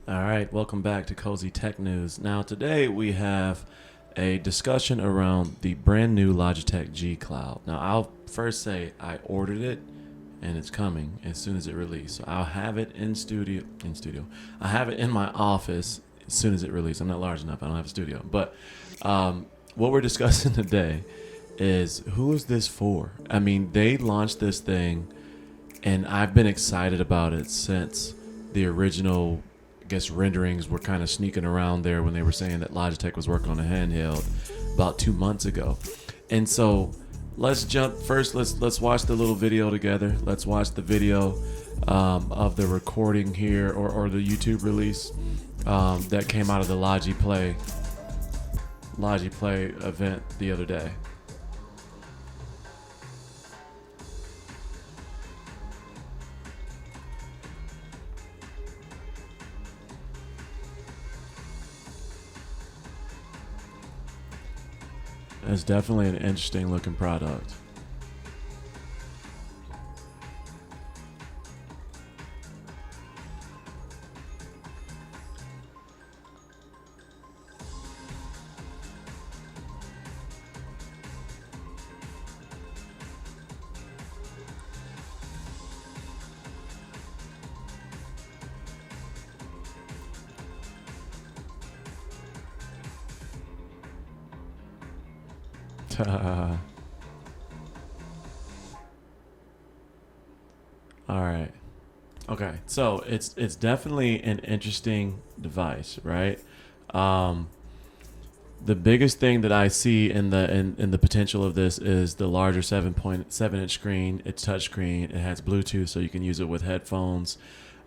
All right, welcome back to Cozy Tech News. Now, today we have a discussion around the brand new Logitech GCloud. Now, I'll first say I ordered it and it's coming as soon as it releases. So I'll have it in studio. I have it in my office as soon as it releases. I'm not large enough. I don't have a studio. But what we're discussing today is who is this for? I mean, they launched this thing and I've been excited about it since the original renderings were kind of sneaking around there when they were saying that Logitech was working on a handheld about 2 months ago. And so let's jump first. Let's watch the little video together. Let's watch the video of the recording here or the YouTube release that came out of the Logitech event the other day. It's definitely an interesting looking product. All right. Okay. So it's definitely an interesting device, right? Um, the biggest thing that I see in the potential of this is the larger 7.7-inch screen. It's touchscreen. It has Bluetooth, so you can use it with headphones.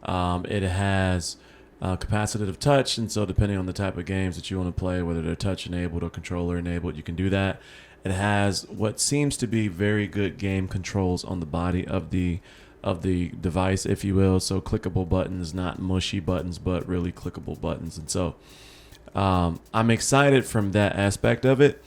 It has capacitive touch, and so depending on the type of games that you want to play, whether they're touch enabled or controller enabled, you can do that. It has what seems to be very good game controls on the body of the device, if you will. So clickable buttons, not mushy buttons, but really clickable buttons. And so I'm excited from that aspect of it.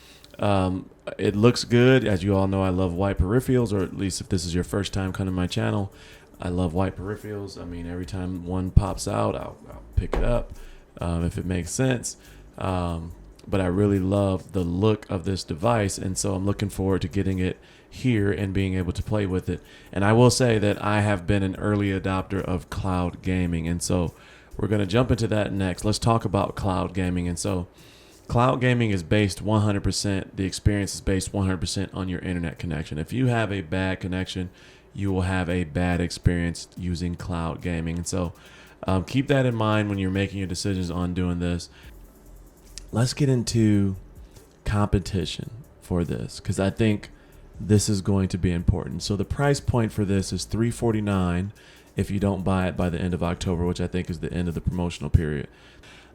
It looks good. As you all know, I love white peripherals, or at least if this is your first time coming to my channel, I love white peripherals. I mean, every time one pops out, I'll pick it up if it makes sense. But I really love the look of this device, and so I'm looking forward to getting it here and being able to play with it. And I will say that I have been an early adopter of cloud gaming, and so we're going to jump into that next. Let's talk about cloud gaming. And so cloud gaming is based 100%, the experience is based 100% on your internet connection. If you have a bad connection, you will have a bad experience using cloud gaming. And so keep that in mind when you're making your decisions on doing this. Let's get into competition for this, because I think this is going to be important. So the price point for this is $349 if you don't buy it by the end of October, which I think is the end of the promotional period.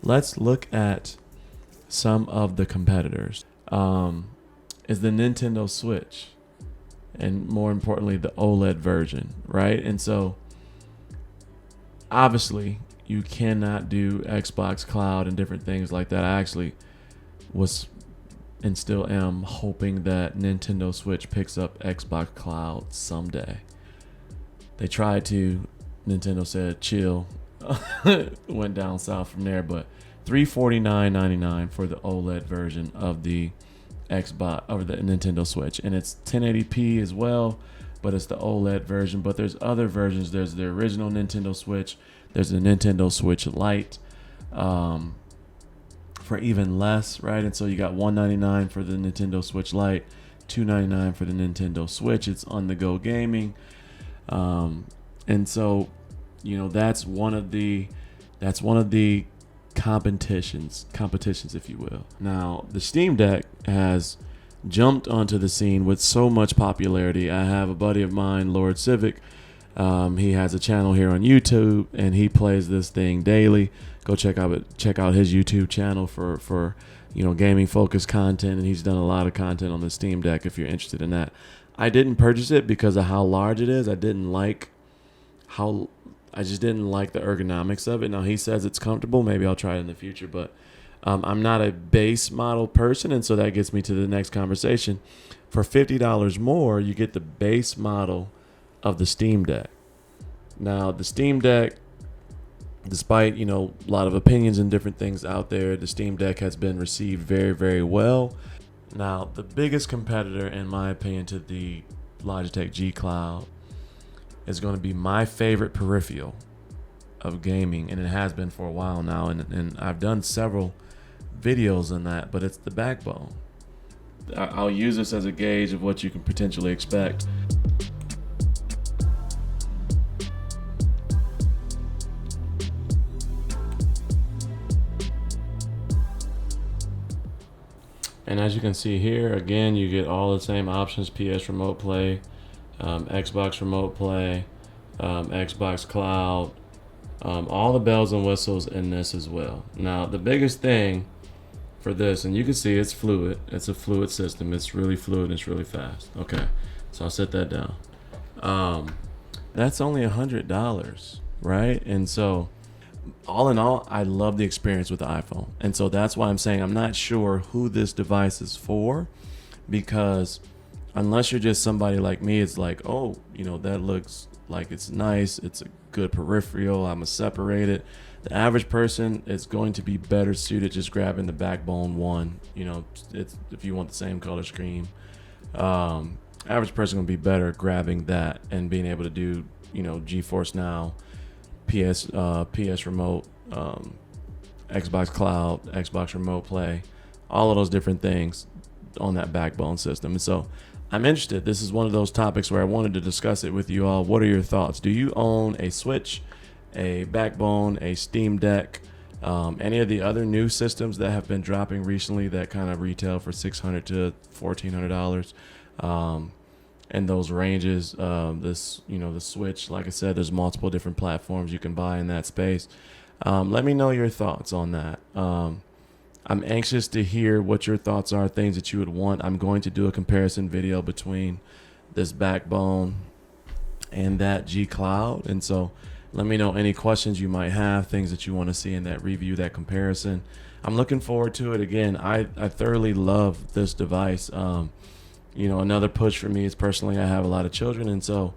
Let's look at some of the competitors. Is the Nintendo Switch, and more importantly, the OLED version, right? And so obviously you cannot do Xbox Cloud and different things like that. I actually was and still am hoping that Nintendo Switch picks up Xbox Cloud someday. They tried to. Nintendo said chill. Went down south from there, but $349.99 for the OLED version of the Xbox or the Nintendo Switch, and it's 1080p as well, but it's the OLED version. But there's other versions. There's the original Nintendo Switch. There's the Nintendo Switch Lite for even less, right? And so you got $199 for the Nintendo Switch Lite, $299 for the Nintendo Switch. It's on-the-go gaming, and so that's one of the competitions, if you will. Now the Steam Deck has jumped onto the scene with so much popularity. I have a buddy of mine, Lord Civic. He has a channel here on YouTube, and he plays this thing daily. Go check out his YouTube channel for gaming focused content, and he's done a lot of content on the Steam Deck if you're interested in that. I didn't purchase it because of how large it is. I just didn't like the ergonomics of it. Now he says it's comfortable. Maybe I'll try it in the future, but I'm not a base model person, and so that gets me to the next conversation. For $50 more, you get the base model of the Steam Deck. Now, the Steam Deck Despite, you know, a lot of opinions and different things out there, the Steam Deck has been received very, very well. Now, the biggest competitor, in my opinion, to the Logitech GCloud is going to be my favorite peripheral of gaming, and it has been for a while now, and I've done several videos on that, but it's the backbone. I'll use this as a gauge of what you can potentially expect. And as you can see here, again, you get all the same options: PS Remote Play, Xbox Remote Play, Xbox Cloud, all the bells and whistles in this as well. Now, the biggest thing for this, and you can see it's fluid. It's a fluid system. It's really fluid and it's really fast. Okay, so I'll set that down. That's only $100, right? And so all in all, I love the experience with the iPhone. And so that's why I'm saying I'm not sure who this device is for, because unless you're just somebody like me, it's like, oh, you know, that looks like it's nice. It's a good peripheral. I'm going to separate it. The average person is going to be better suited just grabbing the Backbone 1. You know, it's, if you want the same color scheme, average person going to be better grabbing that and being able to do, you know, GeForce Now, PS Remote, Xbox Cloud, Xbox Remote Play, all of those different things on that backbone system. And so I'm interested. This is one of those topics where I wanted to discuss it with you all. What are your thoughts? Do you own a Switch, a Backbone, a Steam Deck, any of the other new systems that have been dropping recently that kind of retail for $600 to $1,400? And those ranges, this, you know, the Switch, like I said, there's multiple different platforms you can buy in that space. Let me know your thoughts on that. I'm anxious to hear what your thoughts are, things that you would want. I'm going to do a comparison video between this Backbone and that GCloud. And so let me know any questions you might have, things that you want to see in that review, that comparison. I'm looking forward to it. Again, I thoroughly love this device. You know, another push for me is personally, I have a lot of children, and so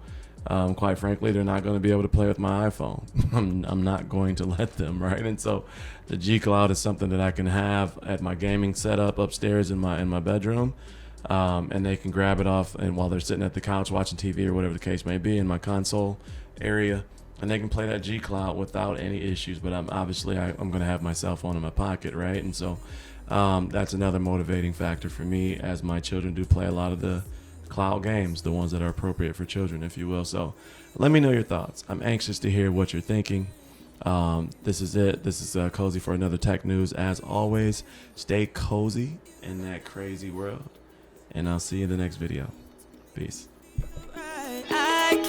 quite frankly, they're not going to be able to play with my iPhone. I'm not going to let them, right? And so the GCloud is something that I can have at my gaming setup upstairs in my bedroom, and they can grab it off, and while they're sitting at the couch watching TV or whatever the case may be in my console area, and they can play that GCloud without any issues. But I'm going to have my cell phone in my pocket, right? And so that's another motivating factor for me, as my children do play a lot of the cloud games, the ones that are appropriate for children, if you will. So let me know your thoughts. I'm anxious to hear what you're thinking. This is it. This is Cozy for another tech news. As always, stay cozy in that crazy world, and I'll see you in the next video. Peace. I